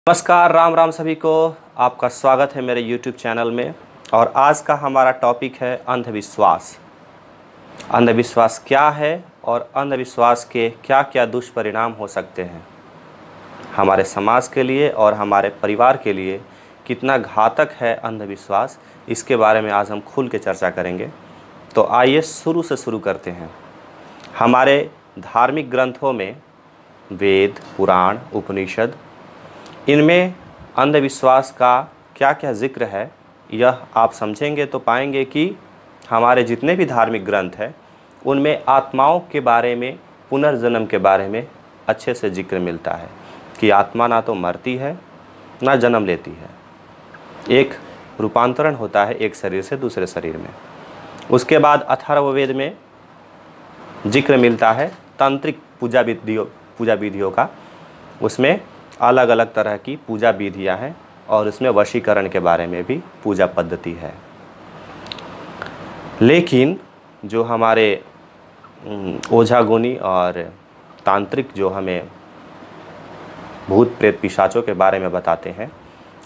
नमस्कार, राम राम सभी को। आपका स्वागत है मेरे YouTube चैनल में। और आज का हमारा टॉपिक है अंधविश्वास। अंधविश्वास क्या है और अंधविश्वास के क्या क्या दुष्परिणाम हो सकते हैं हमारे समाज के लिए और हमारे परिवार के लिए। कितना घातक है अंधविश्वास, इसके बारे में आज हम खुल के चर्चा करेंगे। तो आइए शुरू से शुरू करते हैं। हमारे धार्मिक ग्रंथों में वेद, पुराण, उपनिषद, इनमें अंधविश्वास का क्या क्या जिक्र है, यह आप समझेंगे तो पाएंगे कि हमारे जितने भी धार्मिक ग्रंथ हैं उनमें आत्माओं के बारे में, पुनर्जन्म के बारे में अच्छे से जिक्र मिलता है कि आत्मा ना तो मरती है ना जन्म लेती है, एक रूपांतरण होता है एक शरीर से दूसरे शरीर में। उसके बाद अथर्ववेद में जिक्र मिलता है तांत्रिक पूजा विधियों का। उसमें अलग अलग तरह की पूजा विधियाँ हैं और उसमें वशीकरण के बारे में भी पूजा पद्धति है। लेकिन जो हमारे ओझा गुनी और तांत्रिक जो हमें भूत प्रेत पिशाचों के बारे में बताते हैं,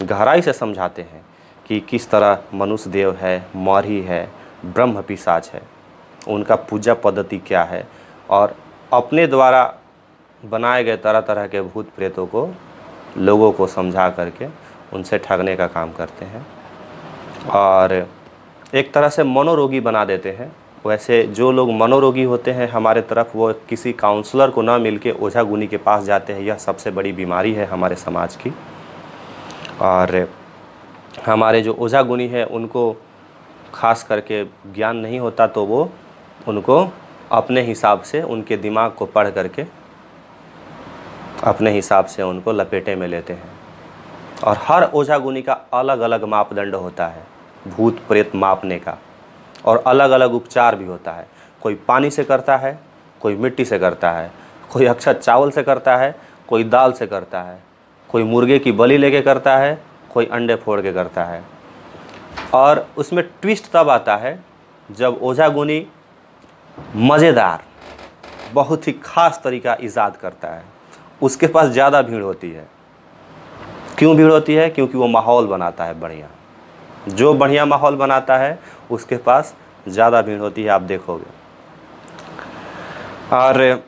गहराई से समझाते हैं कि किस तरह मनुष्य देव है, मौरी है, ब्रह्म पिशाच है, उनका पूजा पद्धति क्या है, और अपने द्वारा बनाए गए तरह तरह के भूत प्रेतों को लोगों को समझा करके उनसे ठगने का काम करते हैं और एक तरह से मनोरोगी बना देते हैं। वैसे जो लोग मनोरोगी होते हैं हमारे तरफ, वो किसी काउंसलर को ना मिलके ओझा गुनी के पास जाते हैं। यह सबसे बड़ी बीमारी है हमारे समाज की। और हमारे जो ओझा गुनी है उनको खास करके ज्ञान नहीं होता, तो वो उनको अपने हिसाब से, उनके दिमाग को पढ़ करके अपने हिसाब से उनको लपेटे में लेते हैं। और हर ओझा गुनी का अलग अलग मापदंड होता है भूत प्रेत मापने का, और अलग अलग उपचार भी होता है। कोई पानी से करता है, कोई मिट्टी से करता है, कोई अक्षत चावल से करता है, कोई दाल से करता है, कोई मुर्गे की बलि लेके करता है, कोई अंडे फोड़ के करता है। और उसमें ट्विस्ट तब आता है जब ओझा गुनी मज़ेदार, बहुत ही ख़ास तरीका ईजाद करता है। उसके पास ज़्यादा भीड़ होती है। क्यों भीड़ होती है? क्योंकि वो माहौल बनाता है बढ़िया। जो बढ़िया माहौल बनाता है उसके पास ज़्यादा भीड़ होती है, आप देखोगे। और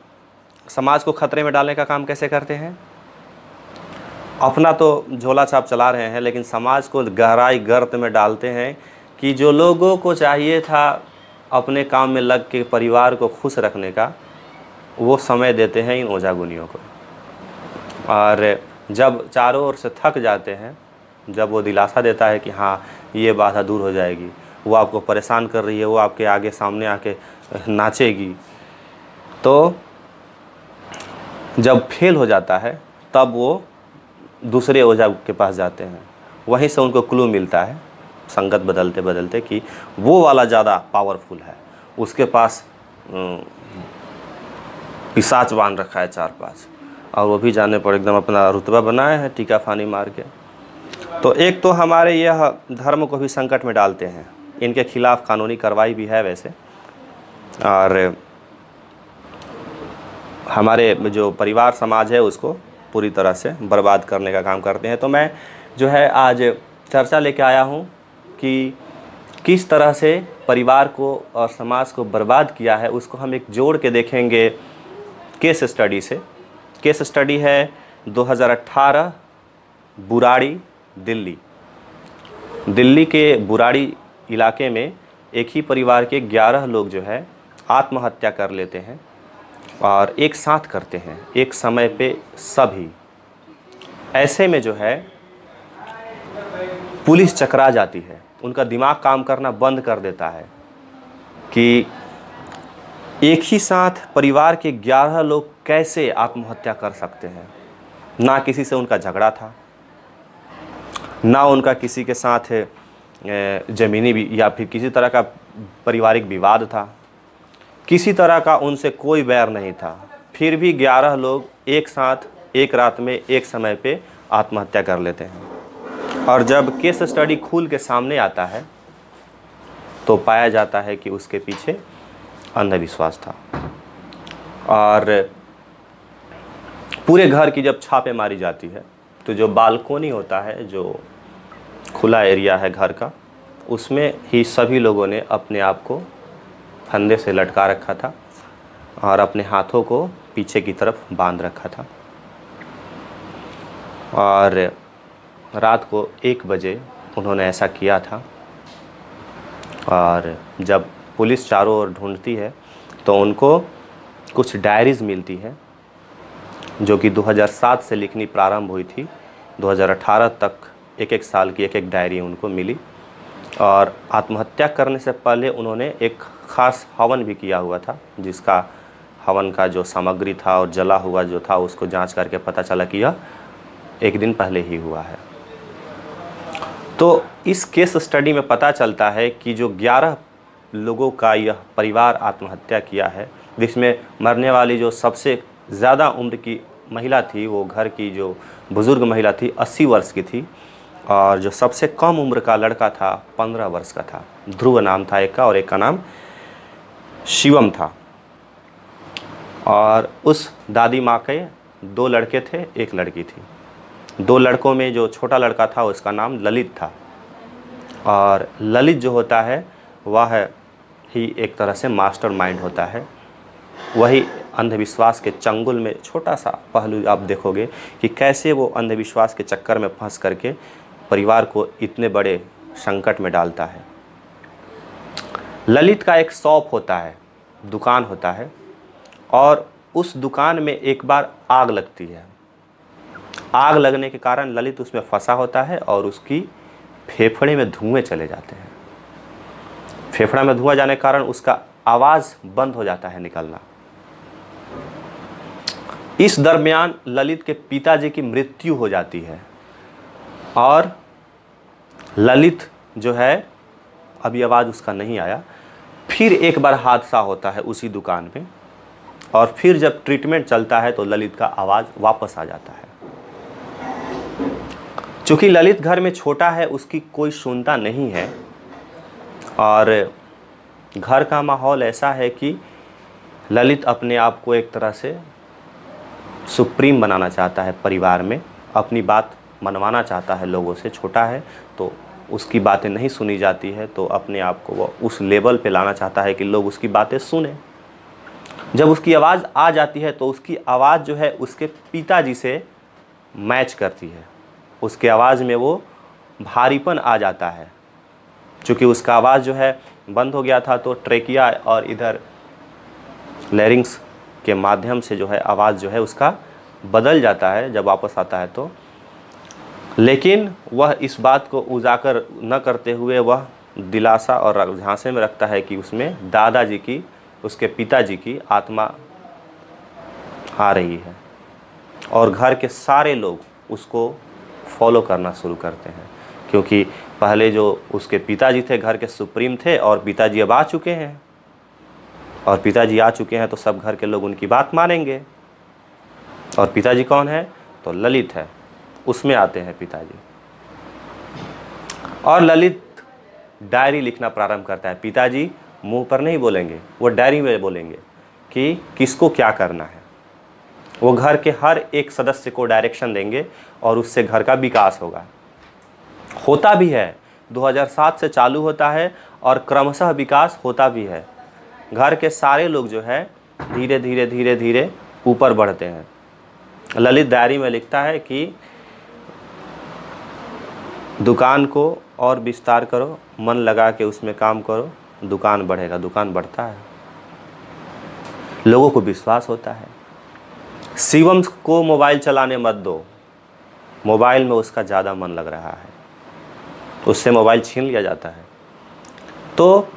समाज को खतरे में डालने का काम कैसे करते हैं? अपना तो झोला छाप चला रहे हैं, लेकिन समाज को गहराई गर्त में डालते हैं कि जो लोगों को चाहिए था अपने काम में लग के परिवार को खुश रखने का, वो समय देते हैं इन ओझा गुनियों को। और जब चारों ओर से थक जाते हैं, जब वो दिलासा देता है कि हाँ ये बाधा दूर हो जाएगी, वो आपको परेशान कर रही है, वो आपके आगे सामने आके नाचेगी, तो जब फेल हो जाता है तब वो दूसरे ओझा के पास जाते हैं। वहीं से उनको क्लू मिलता है संगत बदलते बदलते कि वो वाला ज़्यादा पावरफुल है, उसके पास पिशाच बांध रखा है 4-5, और वो भी जाने पर एकदम अपना रुतबा बनाए हैं टीका फानी मार के। तो एक तो हमारे यह धर्म को भी संकट में डालते हैं। इनके खिलाफ कानूनी कार्रवाई भी है वैसे, और हमारे जो परिवार समाज है उसको पूरी तरह से बर्बाद करने का काम करते हैं। तो मैं जो है आज चर्चा लेके आया हूँ कि किस तरह से परिवार को और समाज को बर्बाद किया है, उसको हम एक जोड़ के देखेंगे केस स्टडी से। केस स्टडी है 2018 बुराड़ी, दिल्ली के बुराड़ी इलाके में एक ही परिवार के 11 लोग जो है आत्महत्या कर लेते हैं, और एक साथ करते हैं एक समय पे सभी। ऐसे में जो है पुलिस चकरा जाती है, उनका दिमाग काम करना बंद कर देता है कि एक ही साथ परिवार के 11 लोग कैसे आत्महत्या कर सकते हैं। ना किसी से उनका झगड़ा था, ना उनका किसी के साथ ज़मीनी या फिर किसी तरह का पारिवारिक विवाद था, किसी तरह का उनसे कोई वैर नहीं था। फिर भी 11 लोग एक साथ एक रात में एक समय पे आत्महत्या कर लेते हैं। और जब केस स्टडी खुल के सामने आता है तो पाया जाता है कि उसके पीछे अंधविश्वास था। और पूरे घर की जब छापे मारी जाती है तो जो बालकोनी होता है, जो खुला एरिया है घर का, उसमें ही सभी लोगों ने अपने आप को फंदे से लटका रखा था और अपने हाथों को पीछे की तरफ बांध रखा था। और रात को 1 बजे उन्होंने ऐसा किया था। और जब पुलिस चारों ओर ढूंढती है तो उनको कुछ डायरीज़ मिलती है जो कि 2007 से लिखनी प्रारंभ हुई थी। 2018 तक एक साल की एक डायरी उनको मिली। और आत्महत्या करने से पहले उन्होंने एक ख़ास हवन भी किया हुआ था, जिसका हवन का जो सामग्री था और जला हुआ जो था उसको जांच करके पता चला कि यह 1 दिन पहले ही हुआ है। तो इस केस स्टडी में पता चलता है कि जो 11 लोगों का यह परिवार आत्महत्या किया है, जिसमें मरने वाली जो सबसे ज़्यादा उम्र की महिला थी, वो घर की जो बुज़ुर्ग महिला थी 80 वर्ष की थी, और जो सबसे कम उम्र का लड़का था 15 वर्ष का था। ध्रुव नाम था एक का, और एक का नाम शिवम था। और उस दादी माँ के 2 लड़के थे, 1 लड़की थी। 2 लड़कों में जो छोटा लड़का था उसका नाम ललित था। और ललित जो होता है वह ही एक तरह से मास्टरमाइंड होता है। वही अंधविश्वास के चंगुल में छोटा सा पहलू आप देखोगे कि कैसे वो अंधविश्वास के चक्कर में फंस करके परिवार को इतने बड़े संकट में डालता है। ललित का एक शॉप होता है, दुकान होता है, और उस दुकान में एक बार आग लगती है। आग लगने के कारण ललित उसमें फंसा होता है और उसकी फेफड़े में धुएं चले जाते हैं। फेफड़ा में धुआं जाने के कारण उसका आवाज़ बंद हो जाता है निकलना। इस दरमियान ललित के पिताजी की मृत्यु हो जाती है। और ललित जो है, अभी आवाज़ उसका नहीं आया, फिर एक बार हादसा होता है उसी दुकान में, और फिर जब ट्रीटमेंट चलता है तो ललित का आवाज़ वापस आ जाता है। चूँकि ललित घर में छोटा है, उसकी कोई सुनता नहीं है, और घर का माहौल ऐसा है कि ललित अपने आप को एक तरह से सुप्रीम बनाना चाहता है परिवार में, अपनी बात मनवाना चाहता है लोगों से। छोटा है तो उसकी बातें नहीं सुनी जाती है, तो अपने आप को वो उस लेवल पे लाना चाहता है कि लोग उसकी बातें सुने। जब उसकी आवाज़ आ जाती है तो उसकी आवाज़ जो है उसके पिताजी से मैच करती है। उसके आवाज़ में वो भारीपन आ जाता है। चूँकि उसका आवाज़ जो है बंद हो गया था, तो ट्रेकिया और इधर लैरिंग्स के माध्यम से जो है आवाज़ जो है उसका बदल जाता है जब वापस आता है तो। लेकिन वह इस बात को उजागर न करते हुए वह दिलासा और झांसे में रखता है कि उसमें दादाजी की, उसके पिताजी की आत्मा आ रही है। और घर के सारे लोग उसको फॉलो करना शुरू करते हैं, क्योंकि पहले जो उसके पिताजी थे घर के सुप्रीम थे, और पिताजी अब आ चुके हैं, और पिताजी आ चुके हैं तो सब घर के लोग उनकी बात मानेंगे। और पिताजी कौन है? तो ललित है, उसमें आते हैं पिताजी। और ललित डायरी लिखना प्रारंभ करता है। पिताजी मुंह पर नहीं बोलेंगे, वो डायरी में बोलेंगे कि किसको क्या करना है। वो घर के हर एक सदस्य को डायरेक्शन देंगे और उससे घर का विकास होगा। होता भी है, 2007 से चालू होता है और क्रमशः विकास होता भी है। घर के सारे लोग जो है धीरे धीरे धीरे धीरे ऊपर बढ़ते हैं। ललित डायरी में लिखता है कि दुकान को और विस्तार करो, मन लगा के उसमें काम करो, दुकान बढ़ेगा। दुकान बढ़ता है, लोगों को विश्वास होता है। शिवम को मोबाइल चलाने मत दो, मोबाइल में उसका ज़्यादा मन लग रहा है, उससे मोबाइल छीन लिया जाता है। तो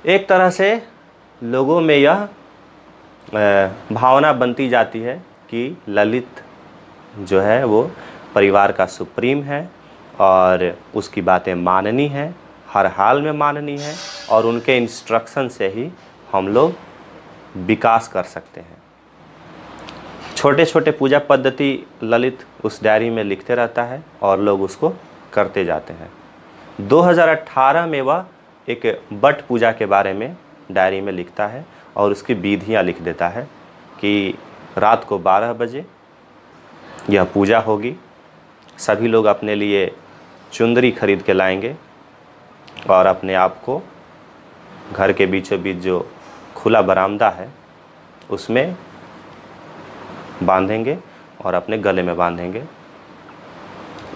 एक तरह से लोगों में यह भावना बनती जाती है कि ललित जो है वो परिवार का सुप्रीम है और उसकी बातें माननी है, हर हाल में माननी है, और उनके इंस्ट्रक्शन से ही हम लोग विकास कर सकते हैं। छोटे छोटे पूजा पद्धति ललित उस डायरी में लिखते रहता है और लोग उसको करते जाते हैं। 2018 में वह एक बट पूजा के बारे में डायरी में लिखता है और उसकी विधियाँ लिख देता है कि रात को 12 बजे यह पूजा होगी सभी लोग अपने लिए चुंदरी खरीद के लाएंगे और अपने आप को घर के बीचों बीच जो खुला बरामदा है उसमें बांधेंगे और अपने गले में बांधेंगे।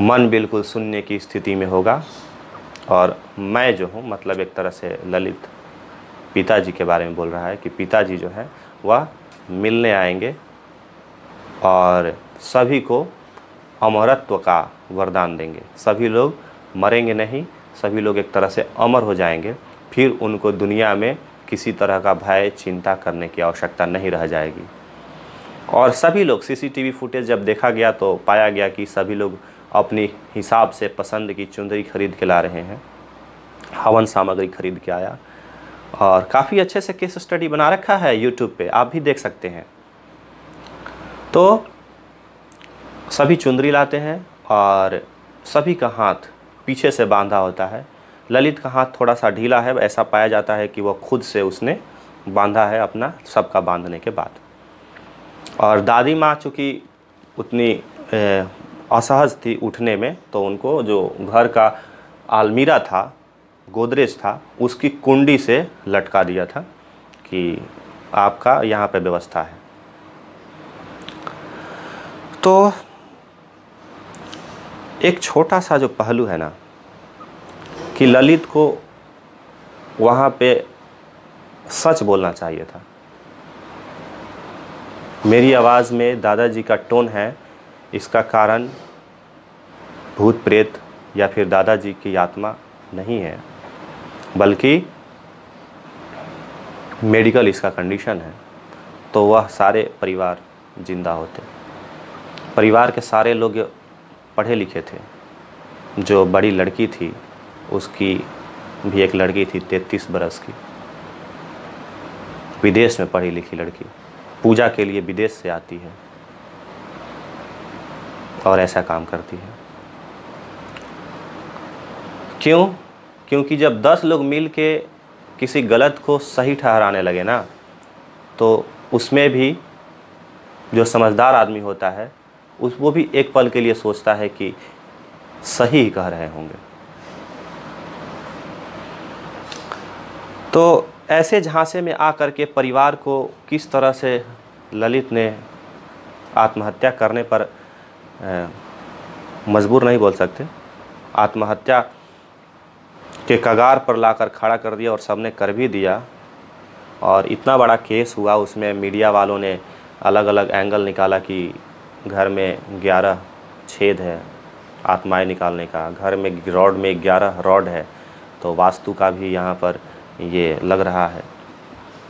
मन बिल्कुल शून्य की स्थिति में होगा और मैं जो हूँ, मतलब एक तरह से ललित पिताजी के बारे में बोल रहा है कि पिताजी जो है वह मिलने आएंगे और सभी को अमरत्व का वरदान देंगे। सभी लोग मरेंगे नहीं, सभी लोग एक तरह से अमर हो जाएंगे। फिर उनको दुनिया में किसी तरह का भय चिंता करने की आवश्यकता नहीं रह जाएगी। और सभी लोग, सीसीटीवी फुटेज जब देखा गया तो पाया गया कि सभी लोग अपनी हिसाब से पसंद की चुंदरी खरीद के ला रहे हैं, हवन सामग्री खरीद के आया। और काफ़ी अच्छे से केस स्टडी बना रखा है यूट्यूब पे, आप भी देख सकते हैं। तो सभी चुंदरी लाते हैं और सभी का हाथ पीछे से बांधा होता है। ललित का हाथ थोड़ा सा ढीला है, ऐसा पाया जाता है कि वह खुद से उसने बांधा है अपना, सबका बांधने के बाद। और दादी माँ चूँकि उतनी असहज थी उठने में, तो उनको जो घर का अलमीरा था, गोदरेज था, उसकी कुंडी से लटका दिया था कि आपका यहाँ पे व्यवस्था है। तो एक छोटा सा जो पहलू है ना कि ललित को वहाँ पे सच बोलना चाहिए था। मेरी आवाज़ में दादाजी का टोन है, इसका कारण भूत प्रेत या फिर दादाजी की आत्मा नहीं है, बल्कि मेडिकल इसका कंडीशन है। तो वह सारे परिवार जिंदा होते। परिवार के सारे लोग पढ़े लिखे थे। जो बड़ी लड़की थी उसकी भी एक लड़की थी 33 बरस की, विदेश में पढ़ी लिखी लड़की, पूजा के लिए विदेश से आती है और ऐसा काम करती है। क्यों? क्योंकि जब 10 लोग मिल के किसी गलत को सही ठहराने लगे ना, तो उसमें भी जो समझदार आदमी होता है वो भी एक पल के लिए सोचता है कि सही ही कह रहे होंगे। तो ऐसे झांसे में आकर के परिवार को किस तरह से ललित ने आत्महत्या करने पर मजबूर नहीं बोल सकते, आत्महत्या के कगार पर लाकर खड़ा कर दिया और सबने कर भी दिया। और इतना बड़ा केस हुआ, उसमें मीडिया वालों ने अलग अलग एंगल निकाला कि घर में 11 छेद है आत्माएं निकालने का, घर में रॉड में 11 रॉड है, तो वास्तु का भी यहाँ पर ये लग रहा है।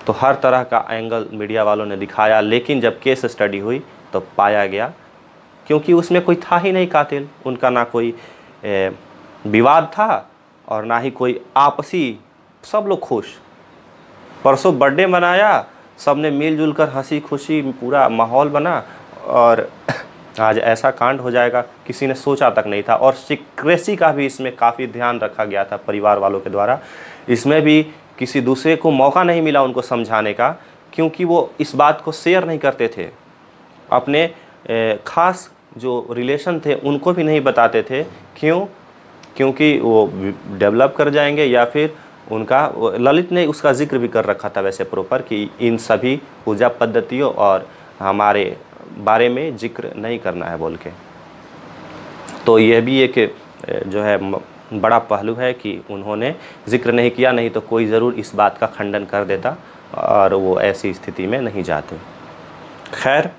तो हर तरह का एंगल मीडिया वालों ने दिखाया, लेकिन जब केस स्टडी हुई तो पाया गया, क्योंकि उसमें कोई था ही नहीं कातिल, उनका ना कोई विवाद था और ना ही कोई आपसी, सब लोग खुश। परसों बर्थडे मनाया, सब ने मिलजुल कर हंसी खुशी पूरा माहौल बना, और आज ऐसा कांड हो जाएगा किसी ने सोचा तक नहीं था। और सीक्रेसी का भी इसमें काफ़ी ध्यान रखा गया था परिवार वालों के द्वारा। इसमें भी किसी दूसरे को मौका नहीं मिला उनको समझाने का, क्योंकि वो इस बात को शेयर नहीं करते थे, अपने ख़ास जो रिलेशन थे उनको भी नहीं बताते थे। क्यों? क्योंकि वो डेवलप कर जाएंगे, या फिर उनका, ललित ने उसका जिक्र भी कर रखा था वैसे प्रॉपर कि इन सभी पूजा पद्धतियों और हमारे बारे में जिक्र नहीं करना है बोल के। तो यह भी एक जो है बड़ा पहलू है कि उन्होंने जिक्र नहीं किया, नहीं तो कोई ज़रूर इस बात का खंडन कर देता और वो ऐसी स्थिति में नहीं जाते। खैर,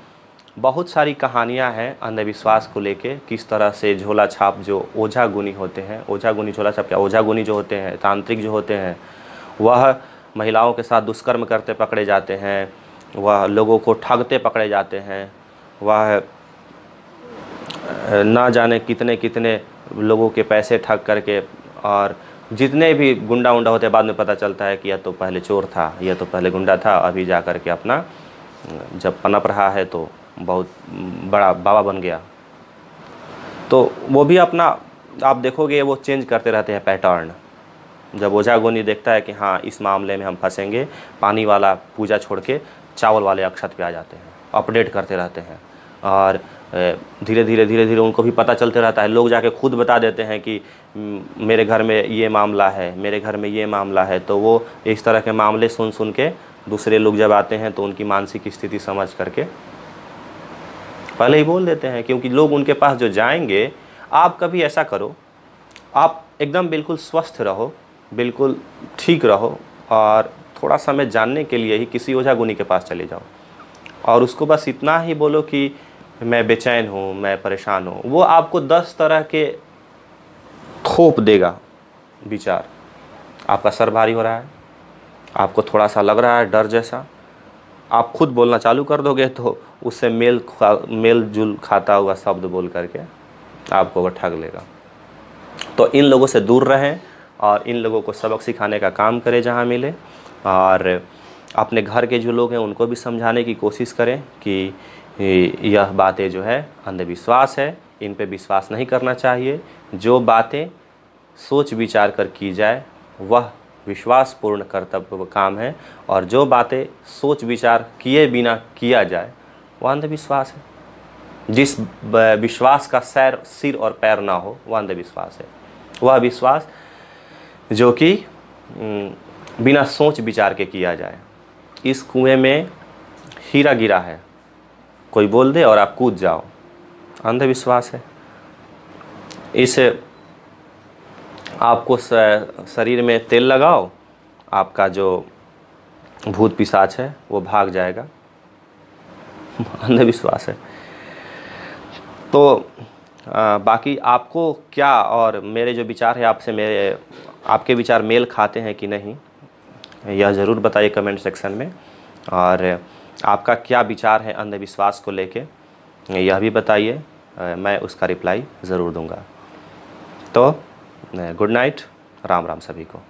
बहुत सारी कहानियां हैं अंधविश्वास को लेके, किस तरह से झोला छाप जो ओझा गुनी होते हैं, ओझा गुनी झोला छाप क्या, ओझा गुनी जो होते हैं, तांत्रिक जो होते हैं, वह महिलाओं के साथ दुष्कर्म करते पकड़े जाते हैं, वह लोगों को ठगते पकड़े जाते हैं, वह ना जाने कितने कितने लोगों के पैसे ठग करके, और जितने भी गुंडा उंडा होते हैं बाद में पता चलता है कि यह तो पहले चोर था, यह तो पहले गुंडा था, अभी जा कर के अपना जब पनप रहा है तो बहुत बड़ा बाबा बन गया। तो वो भी अपना, आप देखोगे वो चेंज करते रहते हैं पैटर्न। जब ओझा गुनी देखता है कि हाँ इस मामले में हम फंसेंगे, पानी वाला पूजा छोड़ के चावल वाले अक्षत पे आ जाते हैं, अपडेट करते रहते हैं। और धीरे धीरे उनको भी पता चलते रहता है। लोग जाके खुद बता देते हैं कि मेरे घर में ये मामला है, मेरे घर में ये मामला है। तो वो इस तरह के मामले सुन के दूसरे लोग जब आते हैं तो उनकी मानसिक स्थिति समझ करके पहले ही बोल देते हैं, क्योंकि लोग उनके पास जो जाएंगे। आप कभी ऐसा करो, आप एकदम बिल्कुल स्वस्थ रहो, बिल्कुल ठीक रहो, और थोड़ा समय जानने के लिए ही किसी ओझा गुनी के पास चले जाओ और उसको बस इतना ही बोलो कि मैं बेचैन हूँ, मैं परेशान हूँ। वो आपको 10 तरह के थोप देगा विचार। आपका सर भारी हो रहा है, आपको थोड़ा सा लग रहा है डर जैसा, आप खुद बोलना चालू कर दोगे तो उससे मेल जुल खाता हुआ शब्द बोल करके आपको वो ठग लेगा। तो इन लोगों से दूर रहें और इन लोगों को सबक सिखाने का काम करें जहाँ मिले, और अपने घर के जो लोग हैं उनको भी समझाने की कोशिश करें कि यह बातें जो है अंधविश्वास है, इन पे विश्वास नहीं करना चाहिए। जो बातें सोच विचार कर की जाए वह विश्वासपूर्ण कर्तव्य काम है, और जो बातें सोच विचार किए बिना किया जाए वह अंधविश्वास है। जिस विश्वास का सिर और पैर ना हो वह अंधविश्वास है। वह विश्वास जो कि बिना सोच विचार के किया जाए। इस कुएं में हीरा गिरा है, कोई बोल दे और आप कूद जाओ, अंधविश्वास है। इस आपको शरीर में तेल लगाओ, आपका जो भूत पिशाच है वो भाग जाएगा, अंधविश्वास है। तो बाकी आपको क्या, और मेरे जो विचार है आपसे आपके विचार मेल खाते हैं कि नहीं, यह ज़रूर बताइए कमेंट सेक्शन में। और आपका क्या विचार है अंधविश्वास को लेके, यह भी बताइए, मैं उसका रिप्लाई ज़रूर दूंगा। तो गुड नाइट, राम राम सभी को।